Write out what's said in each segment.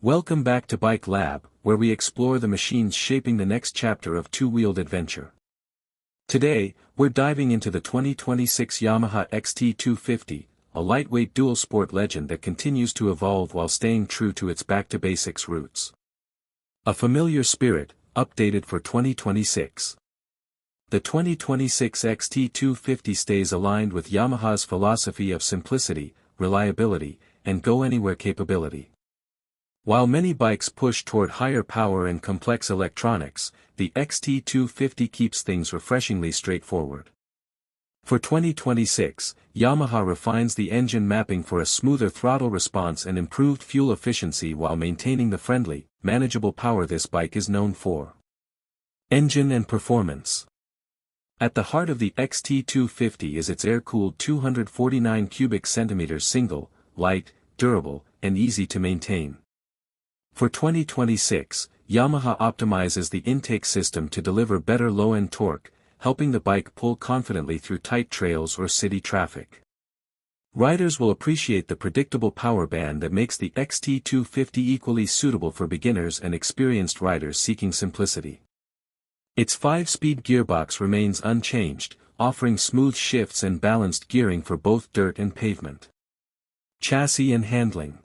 Welcome back to Bike Lab, where we explore the machines shaping the next chapter of two-wheeled adventure. Today, we're diving into the 2026 Yamaha XT250, a lightweight dual-sport legend that continues to evolve while staying true to its back-to-basics roots. A familiar spirit, updated for 2026. The 2026 XT250 stays aligned with Yamaha's philosophy of simplicity, reliability, and go-anywhere capability. While many bikes push toward higher power and complex electronics, the XT250 keeps things refreshingly straightforward. For 2026, Yamaha refines the engine mapping for a smoother throttle response and improved fuel efficiency while maintaining the friendly, manageable power this bike is known for. Engine and performance. At the heart of the XT250 is its air-cooled 249 cubic centimeters single, light, durable, and easy to maintain. For 2026, Yamaha optimizes the intake system to deliver better low-end torque, helping the bike pull confidently through tight trails or city traffic. Riders will appreciate the predictable power band that makes the XT250 equally suitable for beginners and experienced riders seeking simplicity. Its 5-speed gearbox remains unchanged, offering smooth shifts and balanced gearing for both dirt and pavement. Chassis and handling.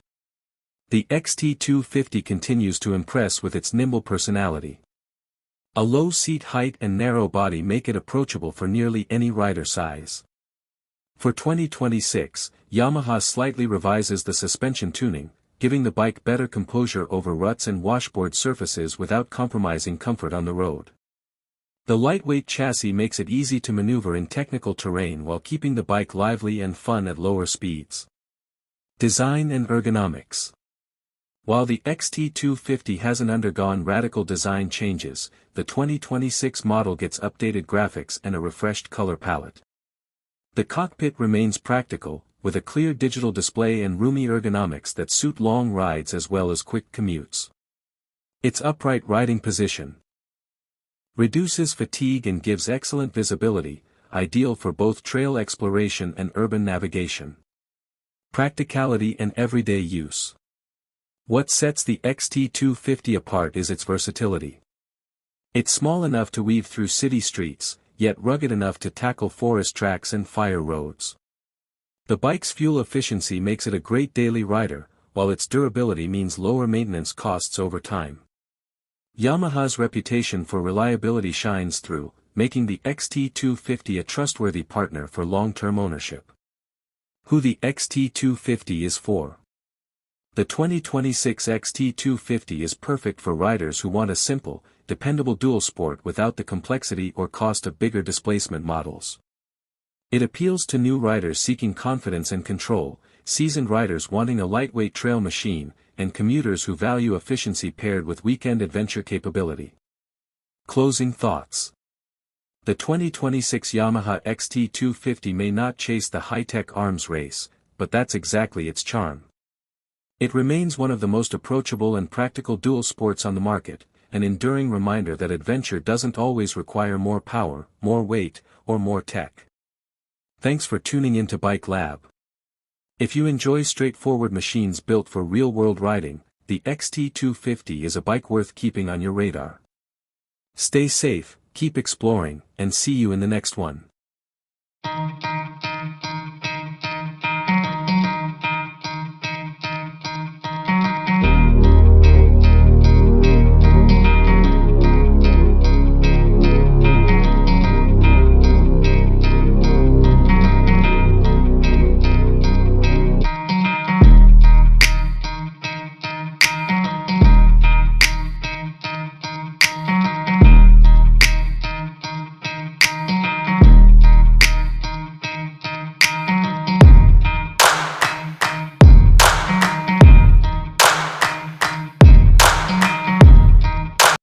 The XT250 continues to impress with its nimble personality. A low seat height and narrow body make it approachable for nearly any rider size. For 2026, Yamaha slightly revises the suspension tuning, giving the bike better composure over ruts and washboard surfaces without compromising comfort on the road. The lightweight chassis makes it easy to maneuver in technical terrain while keeping the bike lively and fun at lower speeds. Design and ergonomics. While the XT250 hasn't undergone radical design changes, the 2026 model gets updated graphics and a refreshed color palette. The cockpit remains practical, with a clear digital display and roomy ergonomics that suit long rides as well as quick commutes. Its upright riding position reduces fatigue and gives excellent visibility, ideal for both trail exploration and urban navigation. Practicality and everyday use. What sets the XT250 apart is its versatility. It's small enough to weave through city streets, yet rugged enough to tackle forest tracks and fire roads. The bike's fuel efficiency makes it a great daily rider, while its durability means lower maintenance costs over time. Yamaha's reputation for reliability shines through, making the XT250 a trustworthy partner for long-term ownership. Who the XT250 is for. The 2026 XT250 is perfect for riders who want a simple, dependable dual sport without the complexity or cost of bigger displacement models. It appeals to new riders seeking confidence and control, seasoned riders wanting a lightweight trail machine, and commuters who value efficiency paired with weekend adventure capability. Closing thoughts. The 2026 Yamaha XT250 may not chase the high-tech arms race, but that's exactly its charm. It remains one of the most approachable and practical dual sports on the market, an enduring reminder that adventure doesn't always require more power, more weight, or more tech. Thanks for tuning into Bike Lab. If you enjoy straightforward machines built for real-world riding, the XT250 is a bike worth keeping on your radar. Stay safe, keep exploring, and see you in the next one.